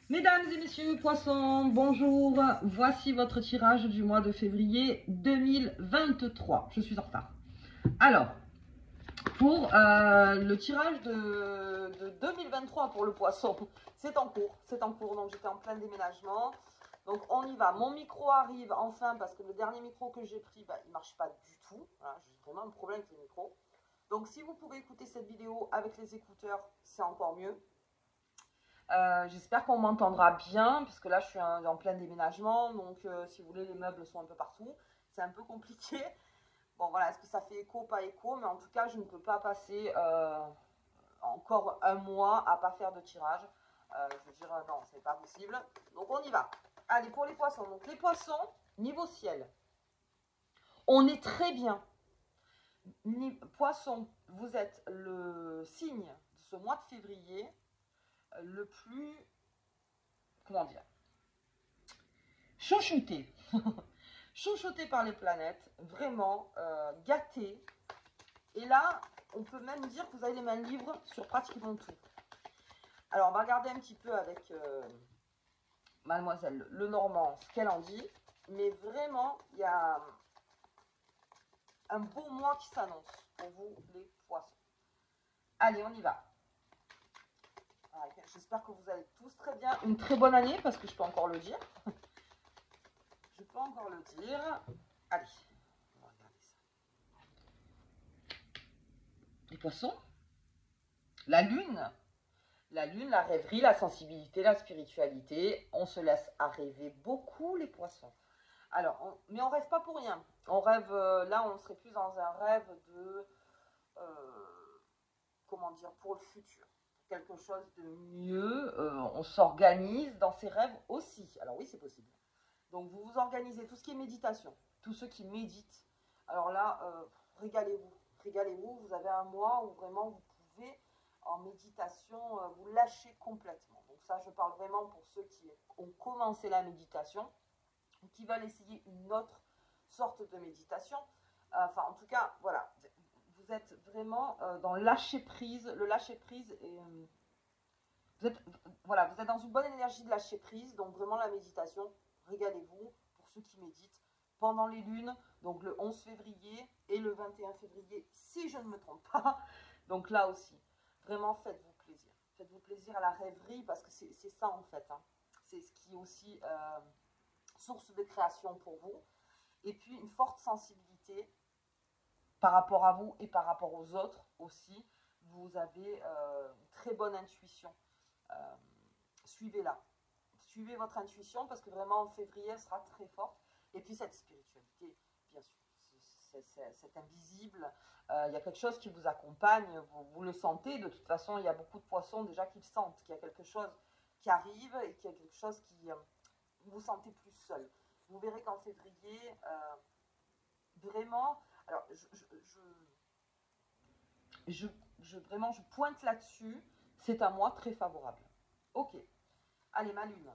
Mesdames et messieurs poissons, bonjour. Voici votre tirage du mois de février 2023. Je suis en retard. Alors, pour le tirage de 2023 pour le poisson, c'est en cours, donc j'étais en plein déménagement. Donc on y va, mon micro arrive enfin parce que le dernier micro que j'ai pris, il ne marche pas du tout. Voilà, j'ai vraiment un problème avec le micro. Donc si vous pouvez écouter cette vidéo avec les écouteurs, c'est encore mieux. J'espère qu'on m'entendra bien, parce que là je suis en plein déménagement, donc si vous voulez les meubles sont un peu partout, c'est un peu compliqué. Bon voilà, est-ce que ça fait écho, pas écho, mais en tout cas je ne peux pas passer encore un mois à pas faire de tirage. Je veux dire non, c'est pas possible. Donc on y va. Allez, pour les poissons, donc les poissons, niveau ciel, on est très bien. Poisson, vous êtes le signe de ce mois de février le plus, comment dire, chouchouté. Chouchouté par les planètes, vraiment gâté. Et là, on peut même dire que vous avez les mains libres sur pratiquement tout. Alors, on va regarder un petit peu avec Mademoiselle Lenormand ce qu'elle en dit. Mais vraiment, il y a un beau mois qui s'annonce pour vous, les poissons. Allez, on y va. J'espère que vous allez tous très bien. Une très bonne année, parce que je peux encore le dire. Je peux encore le dire. Allez, on va regarder ça. Les poissons, la lune, la rêverie, la sensibilité, la spiritualité. On se laisse à rêver beaucoup, les poissons. Alors, mais on rêve pas pour rien. On rêve, là, on serait plus dans un rêve de, comment dire, pour le futur. Quelque chose de mieux. On s'organise dans ses rêves aussi. Alors oui, c'est possible. Donc, vous vous organisez, tout ce qui est méditation. Tous ceux qui méditent. Alors là, régalez-vous. Régalez-vous. Vous avez un mois où vraiment vous pouvez en méditation, vous lâchez complètement. Donc ça, je parle vraiment pour ceux qui ont commencé la méditation ou qui veulent essayer une autre sorte de méditation. Enfin, en tout cas, voilà, vous êtes vraiment dans le lâcher prise. Le lâcher prise est, vous êtes, voilà, vous êtes dans une bonne énergie de lâcher prise. Donc vraiment la méditation, régalez-vous pour ceux qui méditent pendant les lunes, donc le 11 février et le 21 février, si je ne me trompe pas. Donc là aussi, vraiment faites-vous plaisir. Faites-vous plaisir à la rêverie parce que c'est ça en fait. Hein. C'est ce qui est aussi source de création pour vous. Et puis une forte sensibilité par rapport à vous et par rapport aux autres aussi. Vous avez une très bonne intuition. Suivez-la. Suivez votre intuition parce que vraiment en février, elle sera très forte. Et puis cette spiritualité, bien sûr, c'est invisible. Il y a quelque chose qui vous accompagne, vous le sentez. De toute façon, il y a beaucoup de poissons déjà qui le sentent, qu'il y a quelque chose qui arrive et qu'il y a quelque chose qui vous vous sentez plus seul. Vous verrez qu'en février, vraiment, alors vraiment, je pointe là-dessus, c'est un mois très favorable. Ok, allez, ma lune.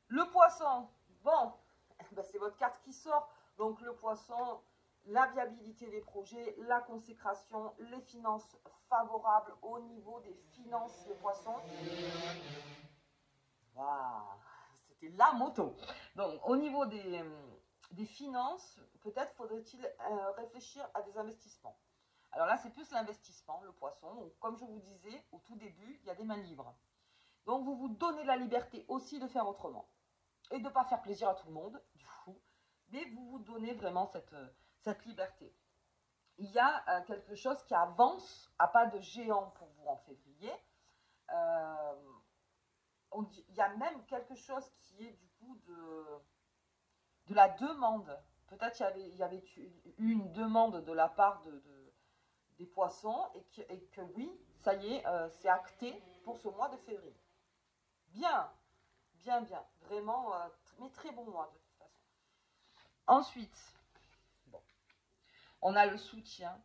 Le poisson, bon, ben c'est votre carte qui sort. Donc le poisson, la viabilité des projets, la consécration, les finances favorables au niveau des finances, le poisson. Waouh, c'était la moto. Donc au niveau des finances, peut-être faudrait-il réfléchir à des investissements. Alors là, c'est plus l'investissement, le poisson. Donc, comme je vous disais au tout début, il y a des mains libres. Donc vous vous donnez la liberté aussi de faire autrement. Et de ne pas faire plaisir à tout le monde, du coup. Mais vous vous donnez vraiment cette liberté. Il y a quelque chose qui avance à pas de géant pour vous en février. Euh, il y a même quelque chose qui est du coup de la demande. Peut-être il y avait eu une demande de la part des poissons et que oui, ça y est, c'est acté pour ce mois de février. Bien, bien, bien. Vraiment, mais très bon mois de toute façon. Ensuite, bon, on a le soutien,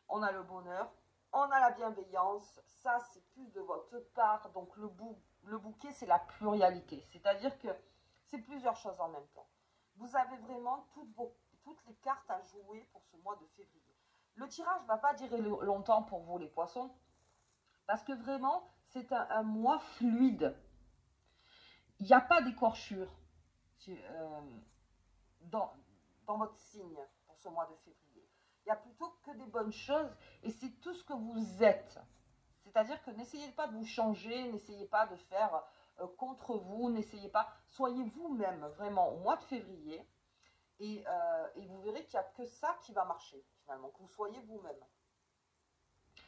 on a le bonheur, on a la bienveillance. Ça, c'est plus de votre part. Donc, le bouquet, c'est la pluralité. C'est-à-dire que c'est plusieurs choses en même temps. Vous avez vraiment toutes les cartes à jouer pour ce mois de février. Le tirage ne va pas durer longtemps pour vous, les poissons, parce que vraiment, c'est un mois fluide. il n'y a pas d'écorchure dans, dans votre signe pour ce mois de février. Il y a plutôt que des bonnes choses et c'est tout ce que vous êtes. C'est-à-dire que n'essayez pas de vous changer, n'essayez pas de faire contre vous, n'essayez pas, soyez vous-même vraiment au mois de février et vous verrez qu'il n'y a que ça qui va marcher finalement, que vous soyez vous-même.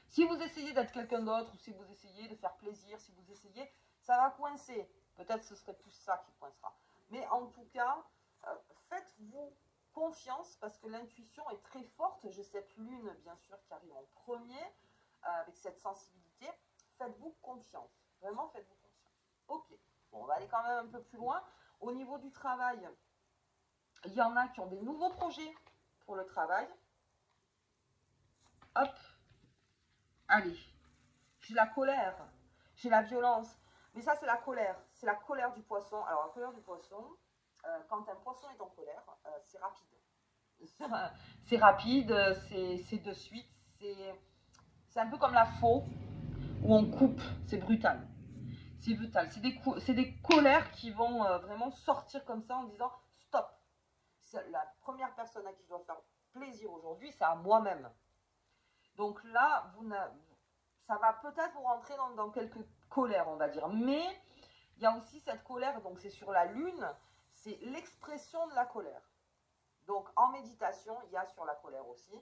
Si vous essayez d'être quelqu'un d'autre ou si vous essayez de faire plaisir, si vous essayez, ça va coincer. Peut-être ce serait plus ça qui coincera. Mais en tout cas, faites-vous confiance parce que l'intuition est très forte. J'ai cette lune, bien sûr, qui arrive en premier avec cette sensibilité. Faites-vous confiance. Vraiment, faites-vous confiance. Ok. Bon, on va aller quand même un peu plus loin. Au niveau du travail, il y en a qui ont des nouveaux projets pour le travail. Hop. Allez. J'ai la colère. J'ai la violence. Mais ça, c'est la colère. C'est la colère du poisson. Alors, la colère du poisson, quand un poisson est en colère, c'est rapide. C'est rapide, c'est de suite. C'est un peu comme la faux, où on coupe. C'est brutal. C'est brutal. C'est des colères qui vont vraiment sortir comme ça en disant stop. La première personne à qui je dois faire plaisir aujourd'hui, c'est à moi-même. Donc là, ça va peut-être vous rentrer dans quelques colères, on va dire. Mais il y a aussi cette colère, donc c'est sur la lune, c'est l'expression de la colère. Donc en méditation, il y a sur la colère aussi.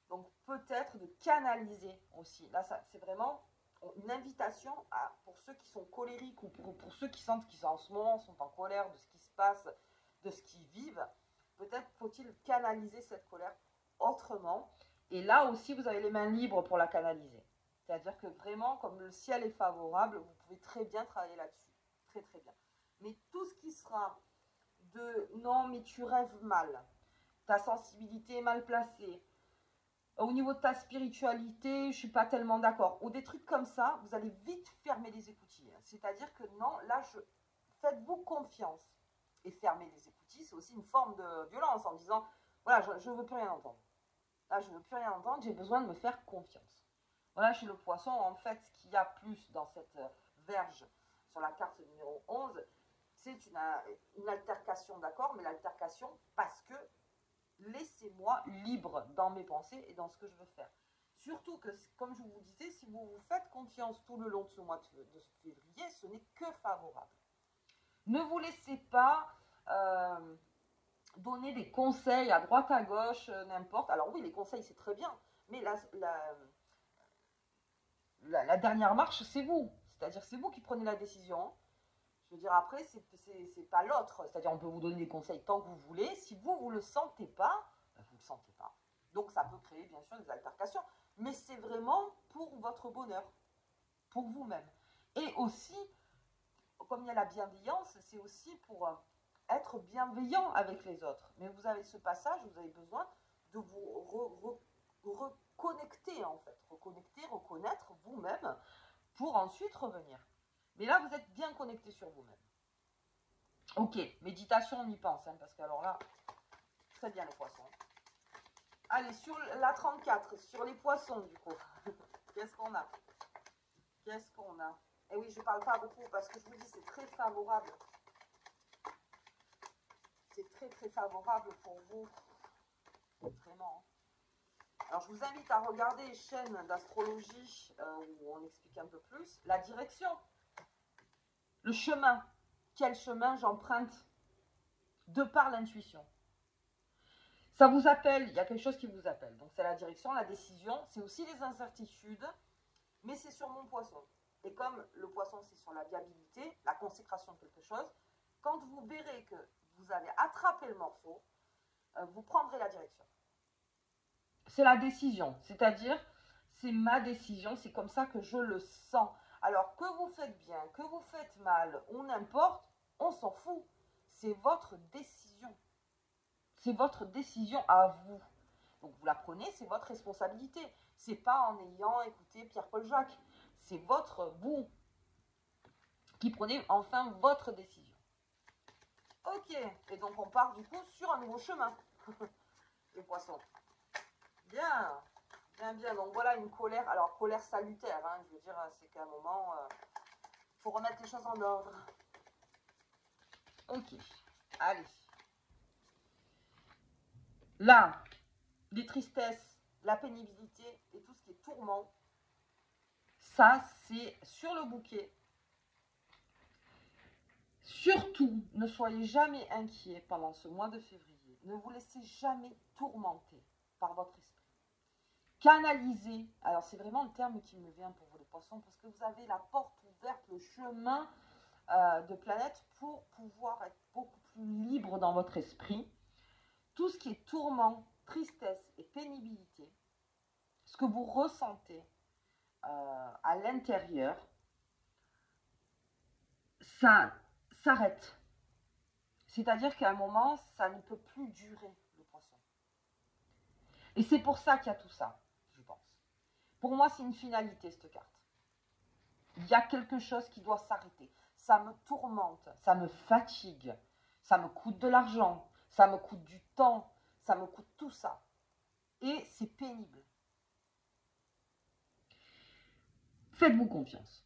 Donc peut-être de canaliser aussi. Là, c'est vraiment une invitation pour ceux qui sont colériques ou pour ceux qui sentent qu'ils en ce moment sont en colère de ce qui se passe, de ce qu'ils vivent. Peut-être faut-il canaliser cette colère autrement. Et là aussi, vous avez les mains libres pour la canaliser. C'est-à-dire que vraiment, comme le ciel est favorable, vous pouvez très bien travailler là-dessus. Très, très bien. Mais tout ce qui sera de « non, mais tu rêves mal », ta sensibilité est mal placée, au niveau de ta spiritualité, je ne suis pas tellement d'accord, ou des trucs comme ça, vous allez vite fermer les écoutilles. C'est-à-dire que non, là, faites-vous confiance. Et fermer les écoutilles, c'est aussi une forme de violence en disant « voilà, je ne veux plus rien entendre. Là, je ne veux plus rien entendre, j'ai besoin de me faire confiance. » Voilà, chez le poisson, en fait, ce qu'il y a plus dans cette verge sur la carte numéro 11, c'est une altercation, d'accord, mais l'altercation parce que laissez-moi libre dans mes pensées et dans ce que je veux faire. Surtout que, comme je vous disais, si vous vous faites confiance tout le long de ce mois de février, ce n'est que favorable. Ne vous laissez pas donner des conseils à droite, à gauche, n'importe. Alors oui, les conseils, c'est très bien, mais la dernière marche, c'est vous. C'est-à-dire, c'est vous qui prenez la décision. Je veux dire, après, c'est pas l'autre. C'est-à-dire, on peut vous donner des conseils tant que vous voulez. Si vous ne le sentez pas, ben, vous ne le sentez pas. Donc, ça peut créer, bien sûr, des altercations. Mais c'est vraiment pour votre bonheur, pour vous-même. Et aussi, comme il y a la bienveillance, c'est aussi pour être bienveillant avec les autres. Mais vous avez ce passage, vous avez besoin de vous reconnecter, en fait. Reconnecter, reconnaître vous-même pour ensuite revenir. Mais là, vous êtes bien connecté sur vous-même. Ok, méditation, on y pense, hein, parce que alors là, très bien les poissons. Allez, sur la 34, sur les poissons, du coup. Qu'est-ce qu'on a? Qu'est-ce qu'on a? Et oui, je ne parle pas beaucoup parce que je vous dis, c'est très favorable. C'est très, très favorable pour vous. Vraiment. Alors, je vous invite à regarder les chaînes d'astrologie où on explique un peu plus. La direction. Le chemin. Quel chemin j'emprunte de par l'intuition. Ça vous appelle, il y a quelque chose qui vous appelle. Donc c'est la direction, la décision, c'est aussi les incertitudes, mais c'est sur mon poisson. Et comme le poisson, c'est sur la viabilité, la consécration de quelque chose, quand vous verrez que vous avez attrapé le morceau, vous prendrez la direction. C'est la décision, c'est-à-dire, c'est ma décision, c'est comme ça que je le sens. Alors que vous faites bien, que vous faites mal, ou n'importe, on s'en fout. C'est votre décision. C'est votre décision à vous. Donc vous la prenez, c'est votre responsabilité. C'est pas en ayant écouté Pierre-Paul Jacques. C'est vous qui prenez enfin votre décision. Ok, et donc on part du coup sur un nouveau chemin. Les poissons. Bien, bien, bien. Donc voilà une colère. Alors colère salutaire, hein, je veux dire, c'est qu'à un moment, faut remettre les choses en ordre. Ok, allez. Là, les tristesses, la pénibilité et tout ce qui est tourment, ça, c'est sur le bouquet. Surtout, ne soyez jamais inquiets pendant ce mois de février. Ne vous laissez jamais tourmenter par votre esprit. Canalisez, alors c'est vraiment le terme qui me vient pour vous les poissons, parce que vous avez la porte ouverte, le chemin de planète pour pouvoir être beaucoup plus libre dans votre esprit. Tout ce qui est tourment, tristesse et pénibilité, ce que vous ressentez à l'intérieur, ça s'arrête. C'est-à-dire qu'à un moment, ça ne peut plus durer, le poisson. Et c'est pour ça qu'il y a tout ça, je pense. Pour moi, c'est une finalité, cette carte. Il y a quelque chose qui doit s'arrêter. Ça me tourmente, ça me fatigue, ça me coûte de l'argent, ça me coûte du temps, ça me coûte tout ça. Et c'est pénible. Faites-vous confiance.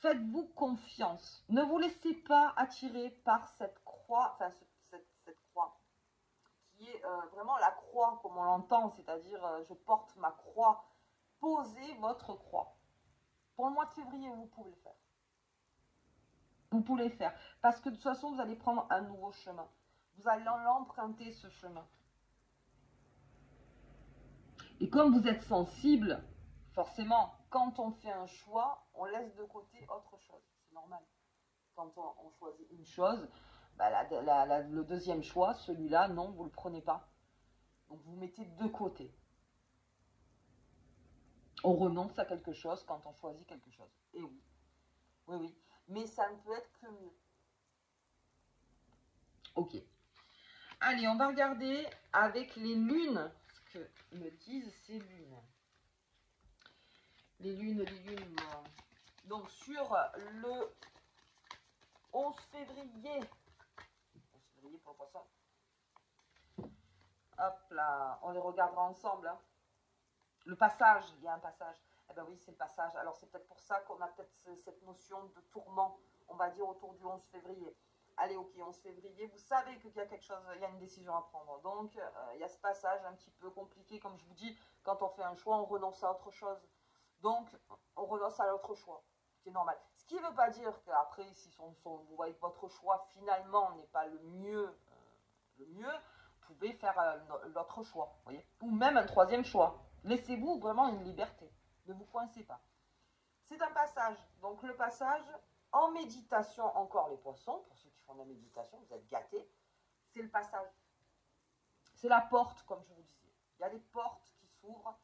Faites-vous confiance. Ne vous laissez pas attirer par cette croix, enfin cette croix, qui est vraiment la croix comme on l'entend, c'est-à-dire je porte ma croix. Posez votre croix. Pour le mois de février, vous pouvez le faire. Vous pouvez le faire. Parce que de toute façon, vous allez prendre un nouveau chemin. Vous allez l'emprunter, ce chemin. Et comme vous êtes sensible, forcément, quand on fait un choix, on laisse de côté autre chose. C'est normal. Quand on choisit une chose, bah, le deuxième choix, celui-là, non, vous ne le prenez pas. Donc vous mettez de côté. On renonce à quelque chose quand on choisit quelque chose. Et oui, oui, oui. Mais ça ne peut être que mieux. Ok. Allez, on va regarder avec les lunes ce que me disent ces lunes. Les lunes, moi. Donc sur le 11 février. 11 février pour le poisson. Hop là, on les regardera ensemble. Hein. Le passage, il y a un passage. Eh bien oui, c'est le passage. Alors c'est peut-être pour ça qu'on a peut-être cette notion de tourment, on va dire autour du 11 février. Allez, ok, 11 février, vous savez qu'il y a quelque chose, il y a une décision à prendre. Donc, il y a ce passage un petit peu compliqué, comme je vous dis, quand on fait un choix, on renonce à autre chose. Donc, on renonce à l'autre choix, c'est normal. Ce qui ne veut pas dire qu'après, si vous voyez que votre choix, finalement, n'est pas le mieux, vous pouvez faire l'autre choix, vous voyez, ou même un troisième choix. Laissez-vous vraiment une liberté, ne vous coincez pas. C'est un passage, donc le passage en méditation, encore les poissons, pour ceux qui font de la méditation, vous êtes gâtés, c'est le passage. C'est la porte, comme je vous disais. Il y a des portes qui s'ouvrent,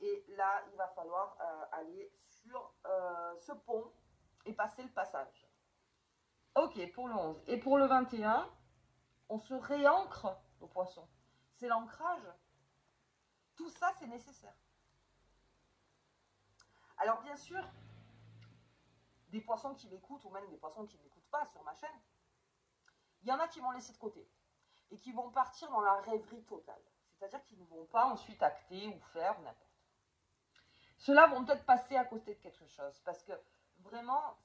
et là, il va falloir aller sur ce pont et passer le passage. Ok, pour le 11. Et pour le 21, on se réancre au poisson. C'est l'ancrage. Tout ça, c'est nécessaire. Alors, bien sûr, des poissons qui m'écoutent, ou même des poissons qui ne m'écoutent pas sur ma chaîne, il y en a qui vont laisser de côté et qui vont partir dans la rêverie totale. C'est-à-dire qu'ils ne vont pas ensuite acter ou faire n'importe. Ceux-là vont peut-être passer à côté de quelque chose parce que vraiment,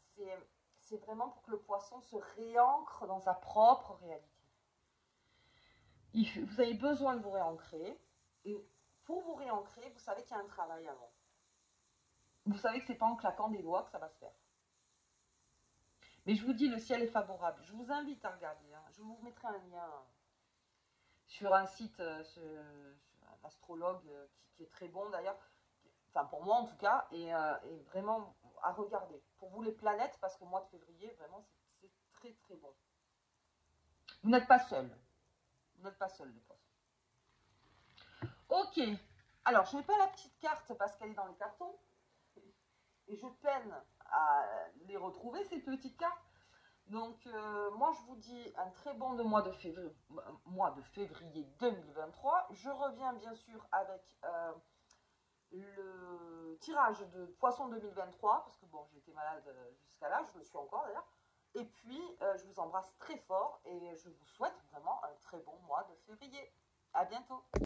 c'est vraiment pour que le poisson se réancre dans sa propre réalité. Vous avez besoin de vous réancrer et pour vous réancrer, vous savez qu'il y a un travail avant. Vous savez que ce n'est pas en claquant des doigts que ça va se faire. Mais je vous dis, le ciel est favorable. Je vous invite à regarder. Hein. Je vous mettrai un lien sur un site, un astrologue qui est très bon d'ailleurs. Enfin, pour moi en tout cas. Et vraiment à regarder. Pour vous les planètes, parce qu'au mois de février, vraiment, c'est très très bon. Vous n'êtes pas seul. Vous n'êtes pas seul, les poissons. Ok. Alors, je n'ai pas la petite carte parce qu'elle est dans les cartons. Et je peine à les retrouver, ces petites cartes. Donc, moi, je vous dis un très bon mois de février 2023. Je reviens bien sûr avec le tirage de Poisson 2023, parce que bon, j'ai été malade jusqu'à là, je le suis encore d'ailleurs. Et puis, je vous embrasse très fort et je vous souhaite vraiment un très bon mois de février. À bientôt.